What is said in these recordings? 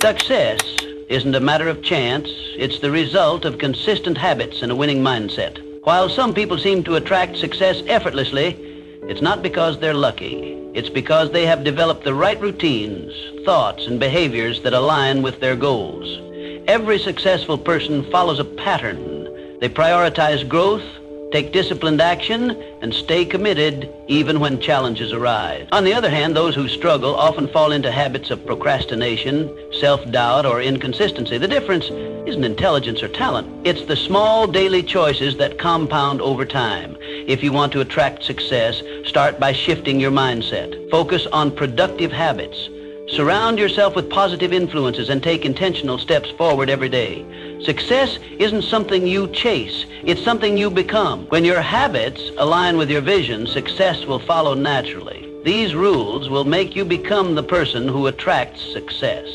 Success isn't a matter of chance, it's the result of consistent habits and a winning mindset. While some people seem to attract success effortlessly, it's not because they're lucky. It's because they have developed the right routines, thoughts, and behaviors that align with their goals. Every successful person follows a pattern. They prioritize growth, take disciplined action, and stay committed even when challenges arise. On the other hand, those who struggle often fall into habits of procrastination, self-doubt, or inconsistency. The difference isn't intelligence or talent. It's the small daily choices that compound over time. If you want to attract success, start by shifting your mindset. Focus on productive habits. Surround yourself with positive influences and take intentional steps forward every day. Success isn't something you chase, it's something you become. When your habits align with your vision, success will follow naturally. These rules will make you become the person who attracts success.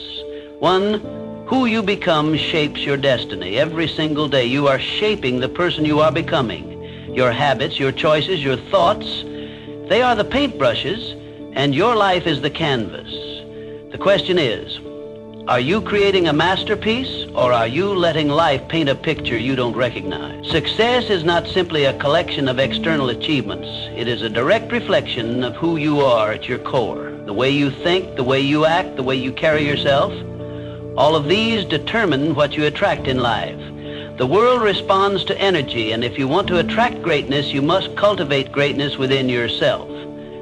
1, who you become shapes your destiny. Every single day you are shaping the person you are becoming. Your habits, your choices, your thoughts, they are the paintbrushes, and your life is the canvas. The question is, are you creating a masterpiece, or are you letting life paint a picture you don't recognize? Success is not simply a collection of external achievements. It is a direct reflection of who you are at your core. The way you think, the way you act, the way you carry yourself. All of these determine what you attract in life. The world responds to energy, and if you want to attract greatness, you must cultivate greatness within yourself.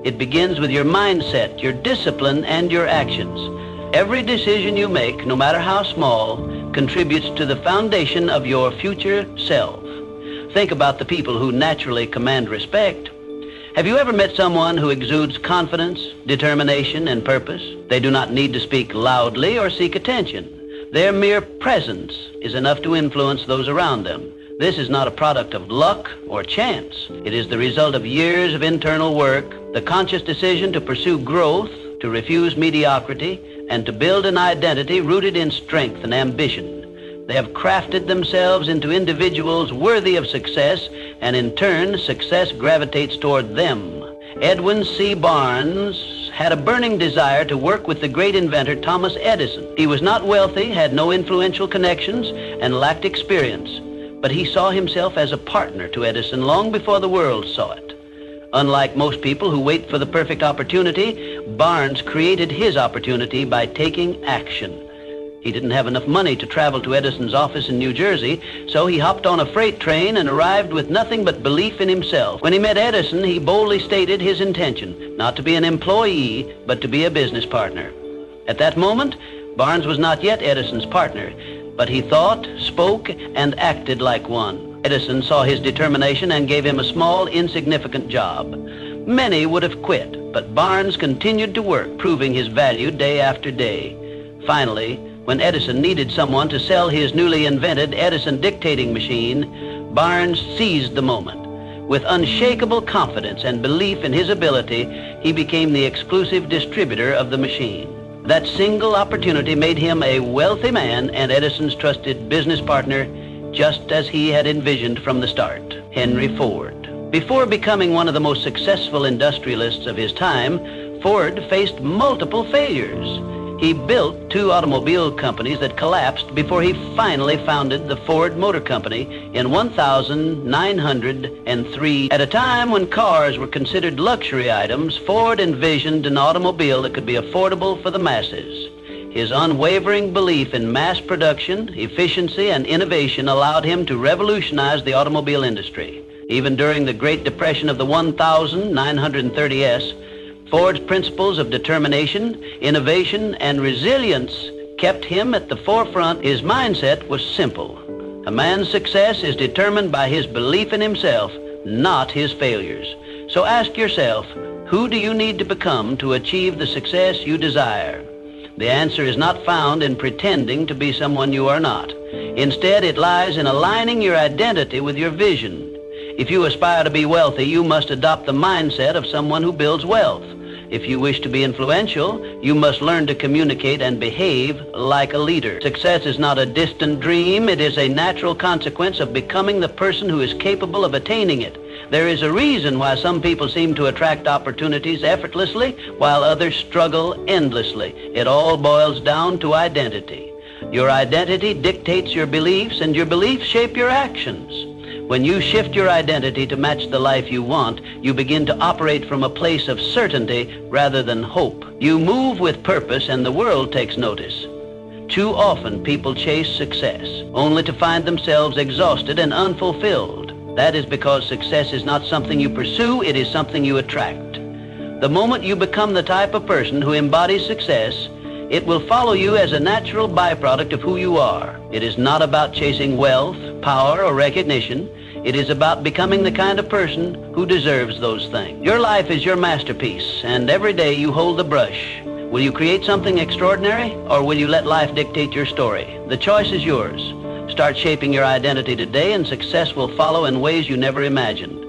It begins with your mindset, your discipline, and your actions. Every decision you make, no matter how small, contributes to the foundation of your future self. Think about the people who naturally command respect. Have you ever met someone who exudes confidence, determination, and purpose? They do not need to speak loudly or seek attention. Their mere presence is enough to influence those around them. This is not a product of luck or chance. It is the result of years of internal work, the conscious decision to pursue growth, to refuse mediocrity, and to build an identity rooted in strength and ambition. They have crafted themselves into individuals worthy of success, and in turn, success gravitates toward them. Edwin C. Barnes had a burning desire to work with the great inventor Thomas Edison. He was not wealthy, had no influential connections, and lacked experience. But he saw himself as a partner to Edison long before the world saw it. Unlike most people who wait for the perfect opportunity, Barnes created his opportunity by taking action. He didn't have enough money to travel to Edison's office in New Jersey, so he hopped on a freight train and arrived with nothing but belief in himself. When he met Edison, he boldly stated his intention, not to be an employee, but to be a business partner. At that moment, Barnes was not yet Edison's partner, but he thought, spoke, and acted like one. Edison saw his determination and gave him a small, insignificant job. Many would have quit, but Barnes continued to work, proving his value day after day. Finally, when Edison needed someone to sell his newly invented Edison dictating machine, Barnes seized the moment. With unshakable confidence and belief in his ability, he became the exclusive distributor of the machine. That single opportunity made him a wealthy man and Edison's trusted business partner, just as he had envisioned from the start. Henry Ford. Before becoming one of the most successful industrialists of his time, Ford faced multiple failures. He built 2 automobile companies that collapsed before he finally founded the Ford Motor Company in 1903. At a time when cars were considered luxury items, Ford envisioned an automobile that could be affordable for the masses. His unwavering belief in mass production, efficiency, and innovation allowed him to revolutionize the automobile industry. Even during the Great Depression of the 1930s, Ford's principles of determination, innovation, and resilience kept him at the forefront. His mindset was simple. A man's success is determined by his belief in himself, not his failures. So ask yourself, who do you need to become to achieve the success you desire? The answer is not found in pretending to be someone you are not. Instead, it lies in aligning your identity with your vision. If you aspire to be wealthy, you must adopt the mindset of someone who builds wealth. If you wish to be influential, you must learn to communicate and behave like a leader. Success is not a distant dream. It is a natural consequence of becoming the person who is capable of attaining it. There is a reason why some people seem to attract opportunities effortlessly, while others struggle endlessly. It all boils down to identity. Your identity dictates your beliefs, and your beliefs shape your actions. When you shift your identity to match the life you want, you begin to operate from a place of certainty rather than hope. You move with purpose, and the world takes notice. Too often, people chase success, only to find themselves exhausted and unfulfilled. That is because success is not something you pursue, it is something you attract. The moment you become the type of person who embodies success, it will follow you as a natural byproduct of who you are. It is not about chasing wealth, power, or recognition. It is about becoming the kind of person who deserves those things. Your life is your masterpiece, and every day you hold the brush. Will you create something extraordinary, or will you let life dictate your story? The choice is yours. Start shaping your identity today, and success will follow in ways you never imagined.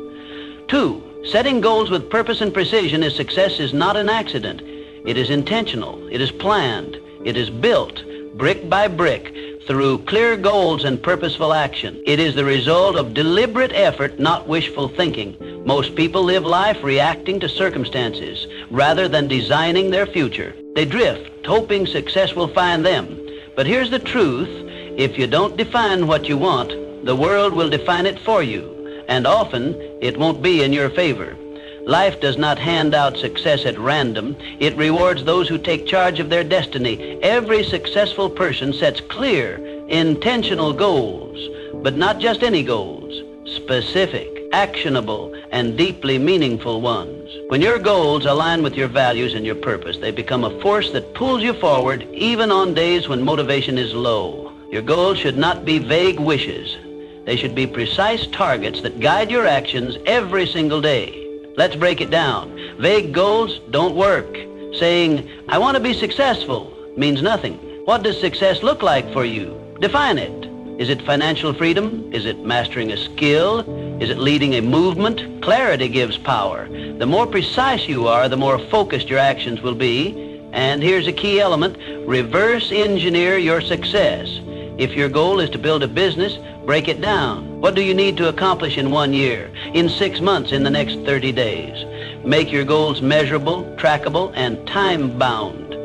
2. Setting goals with purpose and precision is success is not an accident. It is intentional. It is planned. It is built, brick by brick, through clear goals and purposeful action. It is the result of deliberate effort, not wishful thinking. Most people live life reacting to circumstances rather than designing their future. They drift, hoping success will find them. But here's the truth. If you don't define what you want, the world will define it for you, and often it won't be in your favor. Life does not hand out success at random. It rewards those who take charge of their destiny. Every successful person sets clear, intentional goals, but not just any goals, specific, actionable, and deeply meaningful ones. When your goals align with your values and your purpose, they become a force that pulls you forward even on days when motivation is low. Your goals should not be vague wishes. They should be precise targets that guide your actions every single day. Let's break it down. Vague goals don't work. Saying, I want to be successful, means nothing. What does success look like for you? Define it. Is it financial freedom? Is it mastering a skill? Is it leading a movement? Clarity gives power. The more precise you are, the more focused your actions will be. And here's a key element. Reverse engineer your success. If your goal is to build a business, break it down. What do you need to accomplish in 1 year, in 6 months, in the next 30 days? Make your goals measurable, trackable, and time-bound.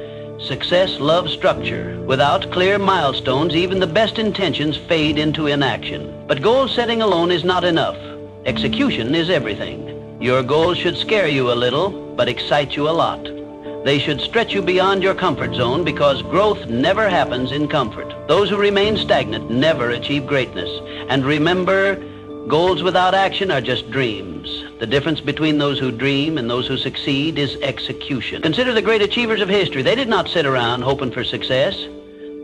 Success loves structure. Without clear milestones, even the best intentions fade into inaction. But goal setting alone is not enough. Execution is everything. Your goals should scare you a little, but excite you a lot. They should stretch you beyond your comfort zone, because growth never happens in comfort. Those who remain stagnant never achieve greatness. And remember, goals without action are just dreams. The difference between those who dream and those who succeed is execution. Consider the great achievers of history. They did not sit around hoping for success.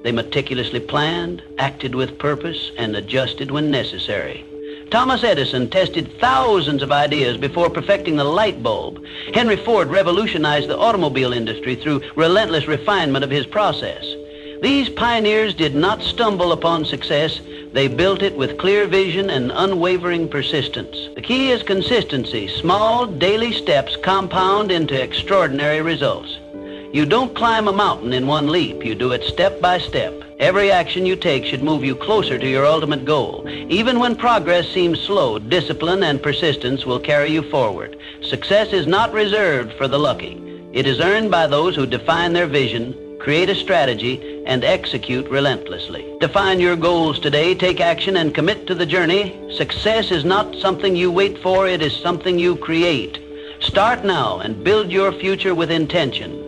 They meticulously planned, acted with purpose, and adjusted when necessary. Thomas Edison tested thousands of ideas before perfecting the light bulb. Henry Ford revolutionized the automobile industry through relentless refinement of his process. These pioneers did not stumble upon success. They built it with clear vision and unwavering persistence. The key is consistency. Small, daily steps compound into extraordinary results. You don't climb a mountain in one leap. You do it step by step. Every action you take should move you closer to your ultimate goal. Even when progress seems slow, discipline and persistence will carry you forward. Success is not reserved for the lucky. It is earned by those who define their vision, create a strategy, and execute relentlessly. Define your goals today, take action, and commit to the journey. Success is not something you wait for, it is something you create. Start now and build your future with intention.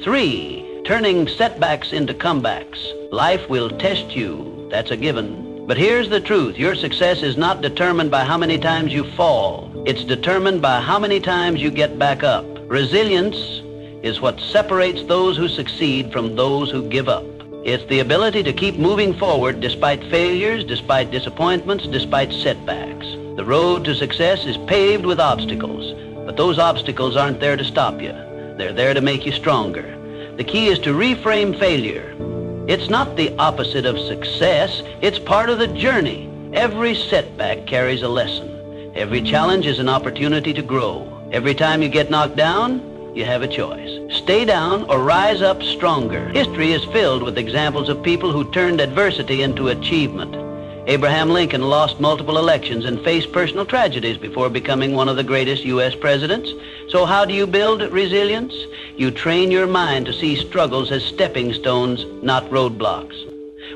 3. Turning setbacks into comebacks. Life will test you, that's a given. But here's the truth. Your success is not determined by how many times you fall. It's determined by how many times you get back up. Resilience is what separates those who succeed from those who give up. It's the ability to keep moving forward despite failures, despite disappointments, despite setbacks. The road to success is paved with obstacles, but those obstacles aren't there to stop you. They're there to make you stronger. The key is to reframe failure. It's not the opposite of success. It's part of the journey. Every setback carries a lesson. Every challenge is an opportunity to grow. Every time you get knocked down, you have a choice. Stay down or rise up stronger. History is filled with examples of people who turned adversity into achievement. Abraham Lincoln lost multiple elections and faced personal tragedies before becoming one of the greatest U.S. presidents. So how do you build resilience? You train your mind to see struggles as stepping stones, not roadblocks.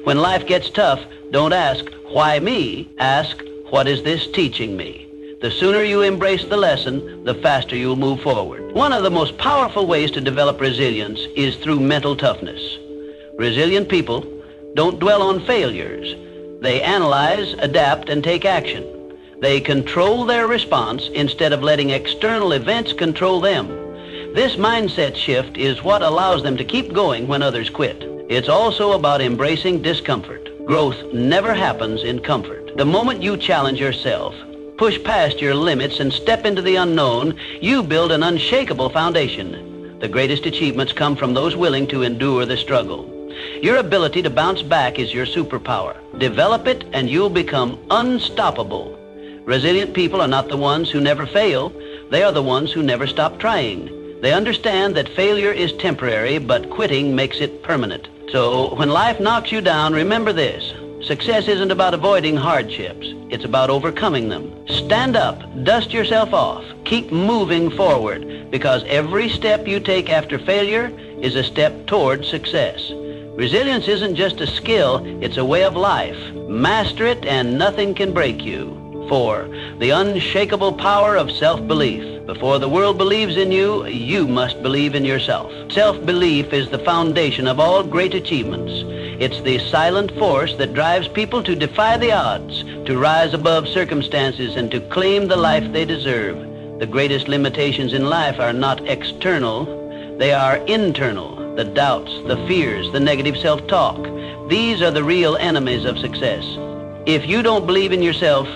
When life gets tough, don't ask, why me? Ask, what is this teaching me? The sooner you embrace the lesson, the faster you'll move forward. One of the most powerful ways to develop resilience is through mental toughness. Resilient people don't dwell on failures. They analyze, adapt, and take action. They control their response instead of letting external events control them. This mindset shift is what allows them to keep going when others quit. It's also about embracing discomfort. Growth never happens in comfort. The moment you challenge yourself, push past your limits, and step into the unknown, you build an unshakable foundation. The greatest achievements come from those willing to endure the struggle. Your ability to bounce back is your superpower. Develop it and you'll become unstoppable. Resilient people are not the ones who never fail. They are the ones who never stop trying. They understand that failure is temporary, but quitting makes it permanent. So when life knocks you down, remember this. Success isn't about avoiding hardships. It's about overcoming them. Stand up, dust yourself off, keep moving forward, because every step you take after failure is a step toward success. Resilience isn't just a skill, it's a way of life. Master it and nothing can break you. 4. The unshakable power of self-belief. Before the world believes in you, you must believe in yourself. Self-belief is the foundation of all great achievements. It's the silent force that drives people to defy the odds, to rise above circumstances, and to claim the life they deserve. The greatest limitations in life are not external, they are internal. The doubts, the fears, the negative self-talk. These are the real enemies of success. If you don't believe in yourself,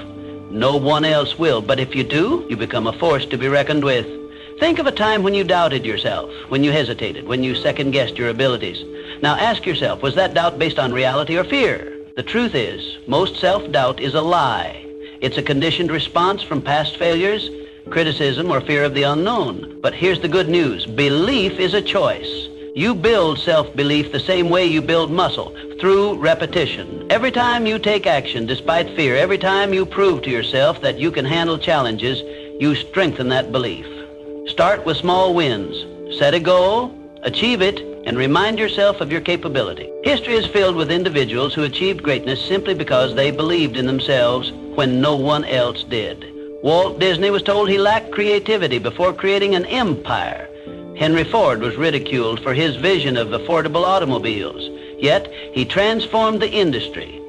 no one else will. But if you do, you become a force to be reckoned with. Think of a time when you doubted yourself, when you hesitated, when you second-guessed your abilities. Now ask yourself, was that doubt based on reality or fear? The truth is, most self-doubt is a lie. It's a conditioned response from past failures, criticism, or fear of the unknown. But here's the good news. Belief is a choice. You build self-belief the same way you build muscle, through repetition. Every time you take action despite fear, every time you prove to yourself that you can handle challenges, you strengthen that belief. Start with small wins. Set a goal, achieve it, and remind yourself of your capability. History is filled with individuals who achieved greatness simply because they believed in themselves when no one else did. Walt Disney was told he lacked creativity before creating an empire. Henry Ford was ridiculed for his vision of affordable automobiles, yet he transformed the industry.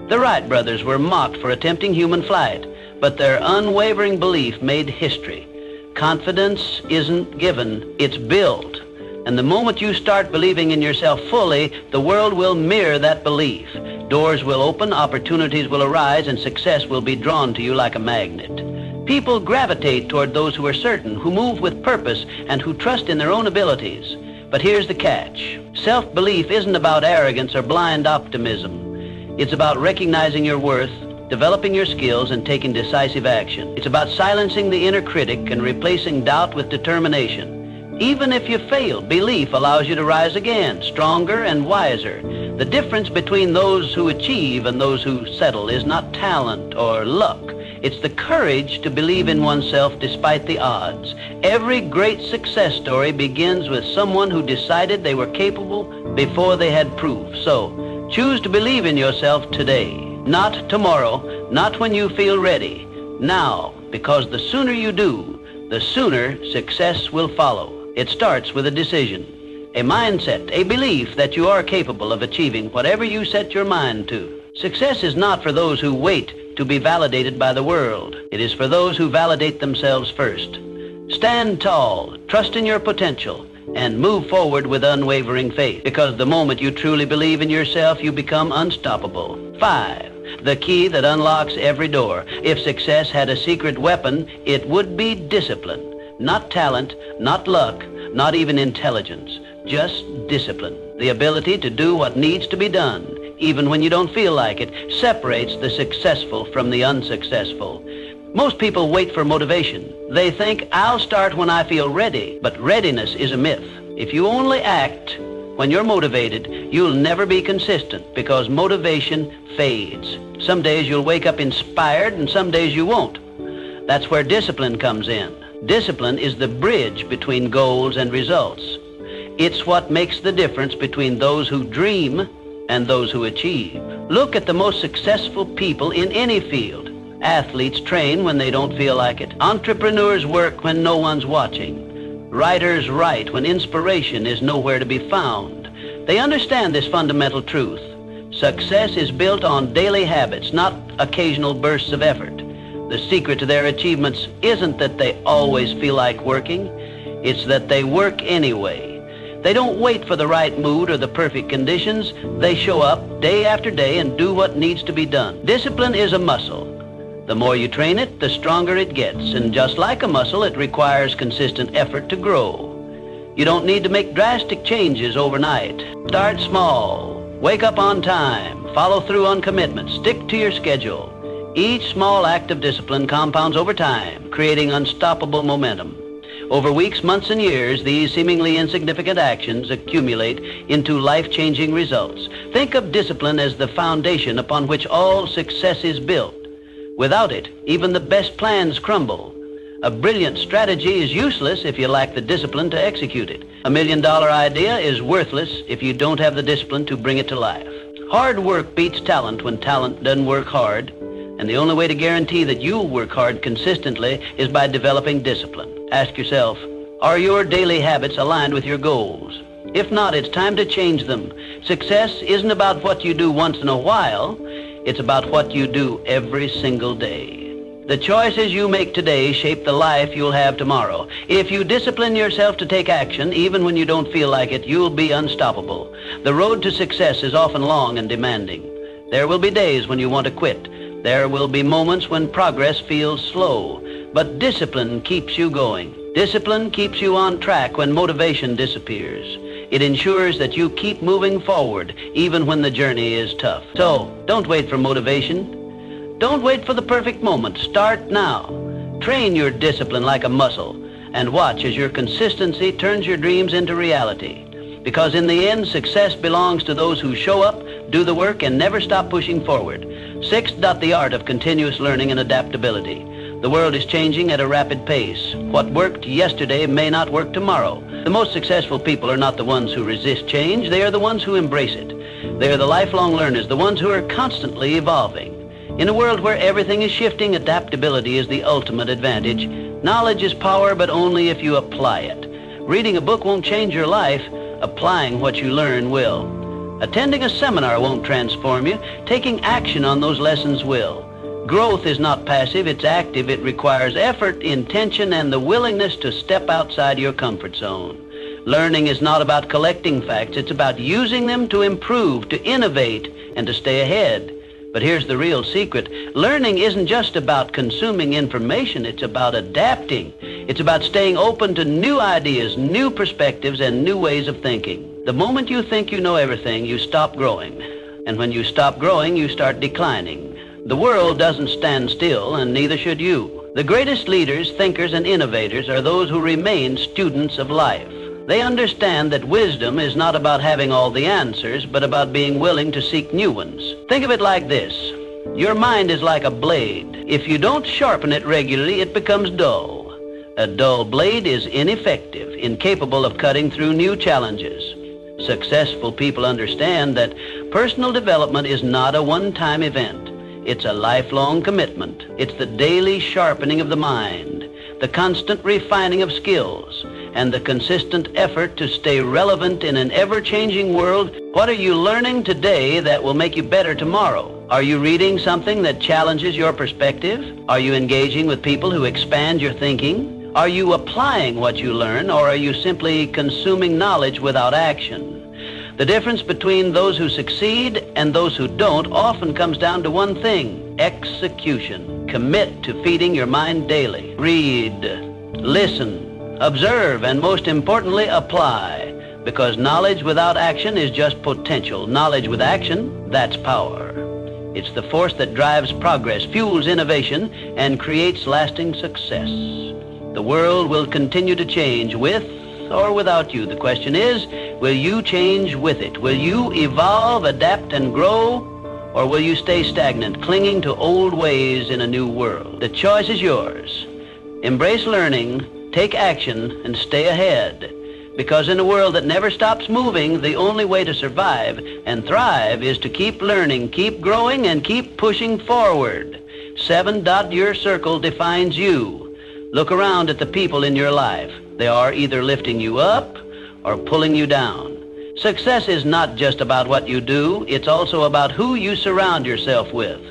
The Wright brothers were mocked for attempting human flight, but their unwavering belief made history. Confidence isn't given, it's built. And the moment you start believing in yourself fully, the world will mirror that belief. Doors will open, opportunities will arise, and success will be drawn to you like a magnet. People gravitate toward those who are certain, who move with purpose, and who trust in their own abilities. But here's the catch. Self-belief isn't about arrogance or blind optimism. It's about recognizing your worth, developing your skills, and taking decisive action. It's about silencing the inner critic and replacing doubt with determination. Even if you fail, belief allows you to rise again, stronger and wiser. The difference between those who achieve and those who settle is not talent or luck. It's the courage to believe in oneself despite the odds. Every great success story begins with someone who decided they were capable before they had proof. So, choose to believe in yourself today. Not tomorrow, not when you feel ready. Now, because the sooner you do, the sooner success will follow. It starts with a decision, a mindset, a belief that you are capable of achieving whatever you set your mind to. Success is not for those who wait to be validated by the world. It is for those who validate themselves first. Stand tall, trust in your potential, and move forward with unwavering faith, because the moment you truly believe in yourself, you become unstoppable. 5. The key that unlocks every door. If success had a secret weapon, it would be discipline. Not talent, not luck, not even intelligence, just discipline. The ability to do what needs to be done, even when you don't feel like it, separates the successful from the unsuccessful. Most people wait for motivation. They think, I'll start when I feel ready, but readiness is a myth. If you only act when you're motivated, you'll never be consistent because motivation fades. Some days you'll wake up inspired and some days you won't. That's where discipline comes in. Discipline is the bridge between goals and results. It's what makes the difference between those who dream and those who achieve. Look at the most successful people in any field. Athletes train when they don't feel like it. Entrepreneurs work when no one's watching. Writers write when inspiration is nowhere to be found. They understand this fundamental truth. Success is built on daily habits, not occasional bursts of effort. The secret to their achievements isn't that they always feel like working. It's that they work anyway. They don't wait for the right mood or the perfect conditions. They show up day after day and do what needs to be done. Discipline is a muscle. The more you train it, the stronger it gets. And just like a muscle, it requires consistent effort to grow. You don't need to make drastic changes overnight. Start small. Wake up on time. Follow through on commitments. Stick to your schedule. Each small act of discipline compounds over time, creating unstoppable momentum. Over weeks, months, and years, these seemingly insignificant actions accumulate into life-changing results. Think of discipline as the foundation upon which all success is built. Without it, even the best plans crumble. A brilliant strategy is useless if you lack the discipline to execute it. $1 million idea is worthless if you don't have the discipline to bring it to life. Hard work beats talent when talent doesn't work hard. And the only way to guarantee that you'll work hard consistently is by developing discipline. Ask yourself, are your daily habits aligned with your goals? If not, it's time to change them. Success isn't about what you do once in a while. It's about what you do every single day. The choices you make today shape the life you'll have tomorrow. If you discipline yourself to take action, even when you don't feel like it, you'll be unstoppable. The road to success is often long and demanding. There will be days when you want to quit. There will be moments when progress feels slow. But discipline keeps you going. Discipline keeps you on track when motivation disappears. It ensures that you keep moving forward even when the journey is tough. So, don't wait for motivation. Don't wait for the perfect moment. Start now. Train your discipline like a muscle and watch as your consistency turns your dreams into reality. Because in the end, success belongs to those who show up, do the work, and never stop pushing forward. Sixth, the art of continuous learning and adaptability. The world is changing at a rapid pace. What worked yesterday may not work tomorrow. The most successful people are not the ones who resist change. They are the ones who embrace it. They are the lifelong learners, the ones who are constantly evolving. In a world where everything is shifting, adaptability is the ultimate advantage. Knowledge is power, but only if you apply it. Reading a book won't change your life. Applying what you learn will. Attending a seminar won't transform you. Taking action on those lessons will. Growth is not passive, it's active. It requires effort, intention, and the willingness to step outside your comfort zone. Learning is not about collecting facts, it's about using them to improve, to innovate, and to stay ahead. But here's the real secret. Learning isn't just about consuming information, it's about adapting. It's about staying open to new ideas, new perspectives, and new ways of thinking. The moment you think you know everything, you stop growing. And when you stop growing, you start declining. The world doesn't stand still, and neither should you. The greatest leaders, thinkers, and innovators are those who remain students of life. They understand that wisdom is not about having all the answers, but about being willing to seek new ones. Think of it like this. Your mind is like a blade. If you don't sharpen it regularly, it becomes dull. A dull blade is ineffective, incapable of cutting through new challenges. Successful people understand that personal development is not a one-time event. It's a lifelong commitment. It's the daily sharpening of the mind, the constant refining of skills, and the consistent effort to stay relevant in an ever-changing world. What are you learning today that will make you better tomorrow? Are you reading something that challenges your perspective? Are you engaging with people who expand your thinking? Are you applying what you learn, or are you simply consuming knowledge without action? The difference between those who succeed and those who don't often comes down to one thing: execution. Commit to feeding your mind daily. Read, listen, observe, and most importantly, apply. Because knowledge without action is just potential. Knowledge with action, that's power. It's the force that drives progress, fuels innovation, and creates lasting success. The world will continue to change with or without you. The question is, will you change with it? Will you evolve, adapt, and grow? Or will you stay stagnant, clinging to old ways in a new world? The choice is yours. Embrace learning, take action, and stay ahead. Because in a world that never stops moving, the only way to survive and thrive is to keep learning, keep growing, and keep pushing forward. 7. Your circle defines you. Look around at the people in your life. They are either lifting you up or pulling you down. Success is not just about what you do, it's also about who you surround yourself with.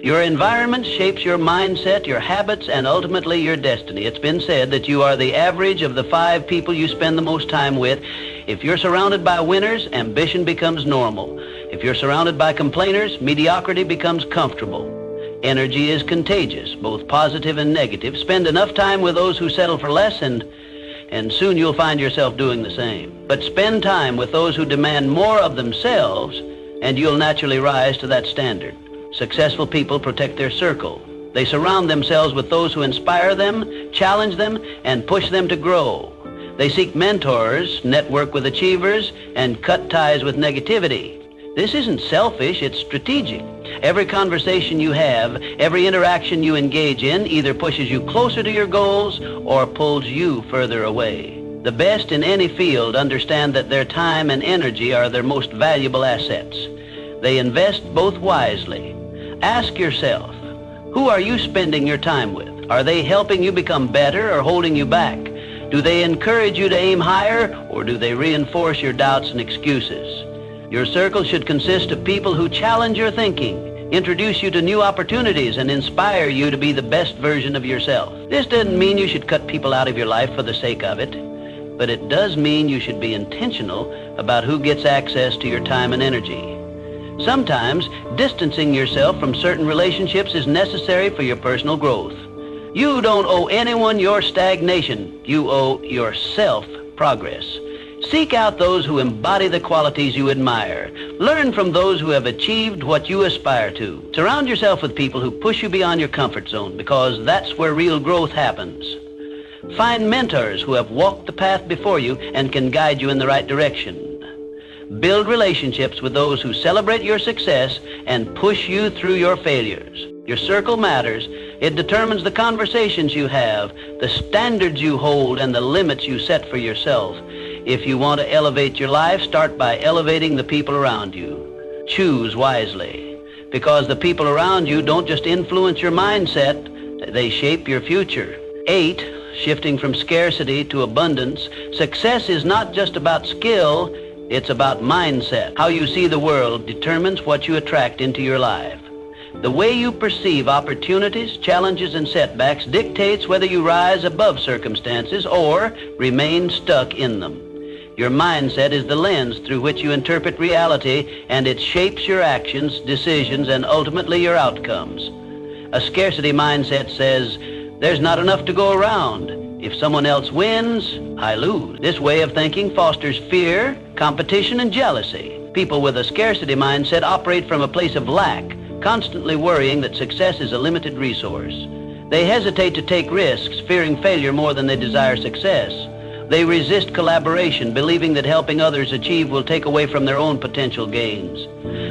Your environment shapes your mindset, your habits, and ultimately your destiny. It's been said that you are the average of the 5 people you spend the most time with. If you're surrounded by winners, ambition becomes normal. If you're surrounded by complainers, mediocrity becomes comfortable. Energy is contagious, both positive and negative. Spend enough time with those who settle for less, and soon you'll find yourself doing the same. But spend time with those who demand more of themselves, and you'll naturally rise to that standard. Successful people protect their circle. They surround themselves with those who inspire them, challenge them, and push them to grow. They seek mentors, network with achievers, and cut ties with negativity. This isn't selfish, it's strategic. Every conversation you have, every interaction you engage in either pushes you closer to your goals or pulls you further away. The best in any field understand that their time and energy are their most valuable assets. They invest both wisely. Ask yourself, who are you spending your time with? Are they helping you become better or holding you back? Do they encourage you to aim higher, or do they reinforce your doubts and excuses? Your circle should consist of people who challenge your thinking, introduce you to new opportunities, and inspire you to be the best version of yourself. This doesn't mean you should cut people out of your life for the sake of it, but it does mean you should be intentional about who gets access to your time and energy. Sometimes, distancing yourself from certain relationships is necessary for your personal growth. You don't owe anyone your stagnation. You owe yourself progress. Seek out those who embody the qualities you admire. Learn from those who have achieved what you aspire to. Surround yourself with people who push you beyond your comfort zone, because that's where real growth happens. Find mentors who have walked the path before you and can guide you in the right direction. Build relationships with those who celebrate your success and push you through your failures. Your circle matters. It determines the conversations you have, the standards you hold, and the limits you set for yourself. If you want to elevate your life, start by elevating the people around you. Choose wisely, because the people around you don't just influence your mindset, they shape your future. 8, shifting from scarcity to abundance. Success is not just about skill, it's about mindset. How you see the world determines what you attract into your life. The way you perceive opportunities, challenges, and setbacks dictates whether you rise above circumstances or remain stuck in them. Your mindset is the lens through which you interpret reality, and it shapes your actions, decisions, and ultimately your outcomes. A scarcity mindset says, there's not enough to go around. If someone else wins, I lose. This way of thinking fosters fear, competition, and jealousy. People with a scarcity mindset operate from a place of lack, constantly worrying that success is a limited resource. They hesitate to take risks, fearing failure more than they desire success. They resist collaboration, believing that helping others achieve will take away from their own potential gains.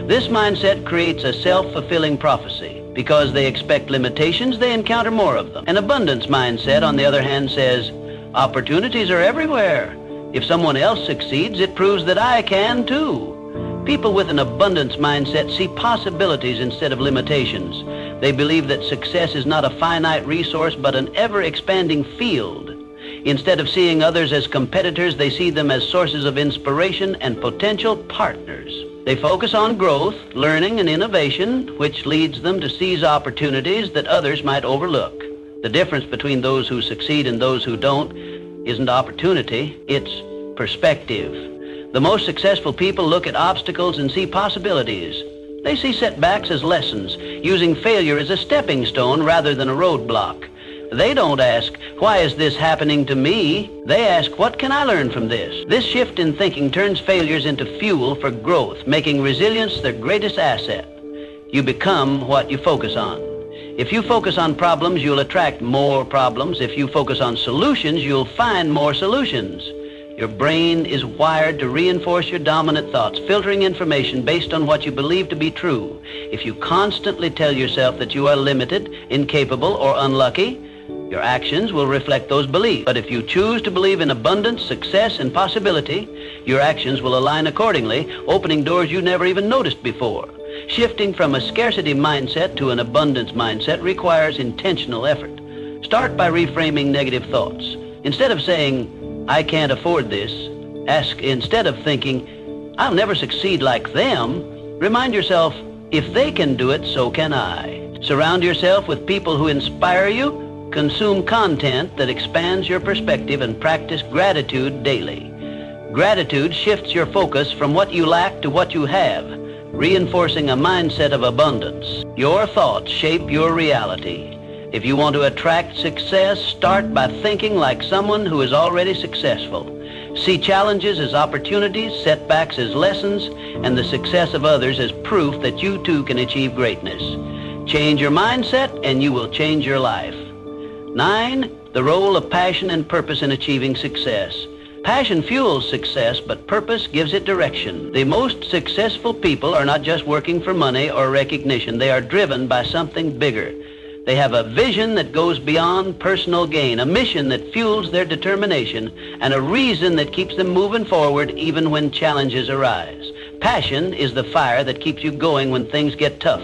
This mindset creates a self-fulfilling prophecy. Because they expect limitations, they encounter more of them. An abundance mindset, on the other hand, says, opportunities are everywhere. If someone else succeeds, it proves that I can too. People with an abundance mindset see possibilities instead of limitations. They believe that success is not a finite resource, but an ever-expanding field. Instead of seeing others as competitors, they see them as sources of inspiration and potential partners. They focus on growth, learning, and innovation, which leads them to seize opportunities that others might overlook. The difference between those who succeed and those who don't isn't opportunity, it's perspective. The most successful people look at obstacles and see possibilities. They see setbacks as lessons, using failure as a stepping stone rather than a roadblock. They don't ask, why is this happening to me? They ask, what can I learn from this? This shift in thinking turns failures into fuel for growth, making resilience their greatest asset. You become what you focus on. If you focus on problems, you'll attract more problems. If you focus on solutions, you'll find more solutions. Your brain is wired to reinforce your dominant thoughts, filtering information based on what you believe to be true. If you constantly tell yourself that you are limited, incapable, or unlucky, your actions will reflect those beliefs. But if you choose to believe in abundance, success, and possibility, your actions will align accordingly, opening doors you never even noticed before. Shifting from a scarcity mindset to an abundance mindset requires intentional effort. Start by reframing negative thoughts. Instead of saying, "I can't afford this," ask, instead of thinking, "I'll never succeed like them," remind yourself, "If they can do it, so can I." Surround yourself with people who inspire you. Consume content that expands your perspective and practice gratitude daily. Gratitude shifts your focus from what you lack to what you have, reinforcing a mindset of abundance. Your thoughts shape your reality. If you want to attract success, start by thinking like someone who is already successful. See challenges as opportunities, setbacks as lessons, and the success of others as proof that you too can achieve greatness. Change your mindset and you will change your life. 9, the role of passion and purpose in achieving success. Passion fuels success, but purpose gives it direction. The most successful people are not just working for money or recognition. They are driven by something bigger. They have a vision that goes beyond personal gain, a mission that fuels their determination, and a reason that keeps them moving forward even when challenges arise. Passion is the fire that keeps you going when things get tough.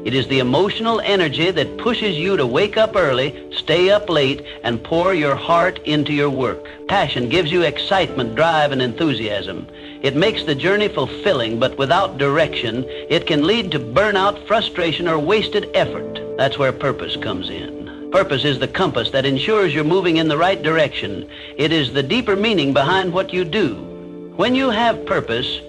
It is the emotional energy that pushes you to wake up early, stay up late, and pour your heart into your work. Passion gives you excitement, drive, and enthusiasm. It makes the journey fulfilling, but without direction, it can lead to burnout, frustration, or wasted effort. That's where purpose comes in. Purpose is the compass that ensures you're moving in the right direction. It is the deeper meaning behind what you do. When you have purpose,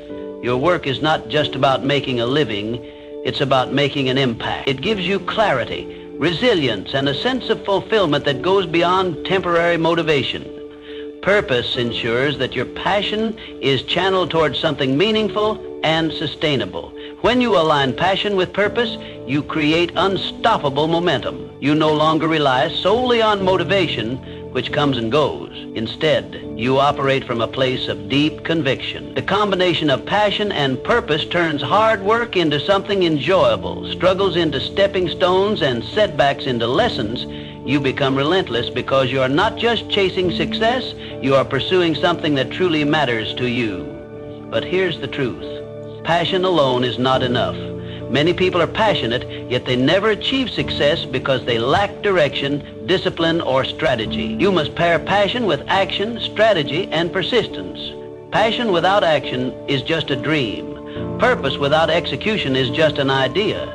your work is not just about making a living. It's about making an impact. It gives you clarity, resilience, and a sense of fulfillment that goes beyond temporary motivation. Purpose ensures that your passion is channeled towards something meaningful and sustainable. When you align passion with purpose, you create unstoppable momentum. You no longer rely solely on motivation, which comes and goes. Instead, you operate from a place of deep conviction. The combination of passion and purpose turns hard work into something enjoyable, struggles into stepping stones, and setbacks into lessons. You become relentless because you are not just chasing success, you are pursuing something that truly matters to you. But here's the truth. Passion alone is not enough. Many people are passionate, yet they never achieve success because they lack direction, discipline, or strategy. You must pair passion with action, strategy, and persistence. Passion without action is just a dream. Purpose without execution is just an idea.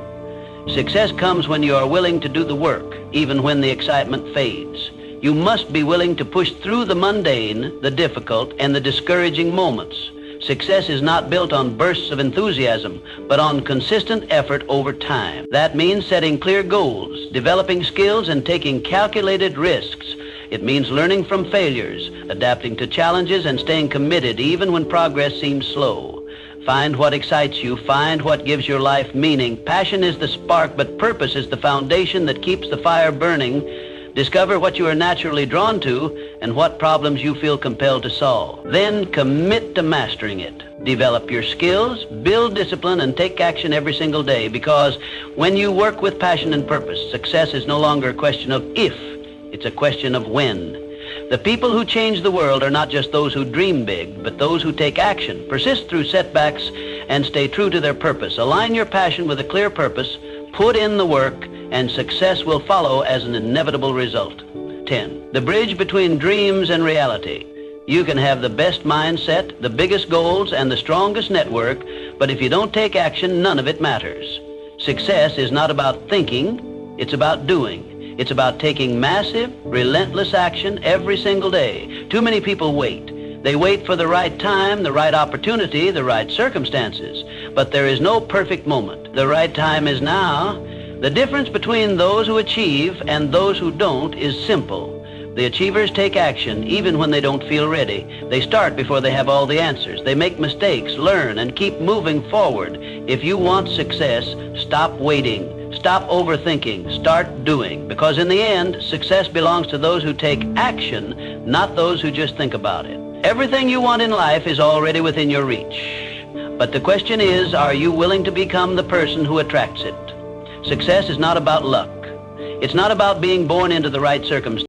Success comes when you are willing to do the work, even when the excitement fades. You must be willing to push through the mundane, the difficult, and the discouraging moments. Success is not built on bursts of enthusiasm, but on consistent effort over time. That means setting clear goals, developing skills, and taking calculated risks. It means learning from failures, adapting to challenges, and staying committed even when progress seems slow. Find what excites you. Find what gives your life meaning. Passion is the spark, but purpose is the foundation that keeps the fire burning. Discover what you are naturally drawn to and what problems you feel compelled to solve. Then commit to mastering it. Develop your skills, build discipline, and take action every single day, because when you work with passion and purpose, success is no longer a question of if, it's a question of when. The people who change the world are not just those who dream big, but those who take action, persist through setbacks, and stay true to their purpose. Align your passion with a clear purpose, put in the work, and success will follow as an inevitable result. 10. The bridge between dreams and reality. You can have the best mindset, the biggest goals, and the strongest network, but if you don't take action, none of it matters. Success is not about thinking, it's about doing. It's about taking massive, relentless action every single day. Too many people wait. They wait for the right time, the right opportunity, the right circumstances. But there is no perfect moment. The right time is now. The difference between those who achieve and those who don't is simple. The achievers take action even when they don't feel ready. They start before they have all the answers. They make mistakes, learn, and keep moving forward, If you want success, stop waiting. Stop overthinking. Start doing. Because in the end, success belongs to those who take action, not those who just think about it. Everything you want in life is already within your reach. But the question is, are you willing to become the person who attracts it? Success is not about luck. It's not about being born into the right circumstances.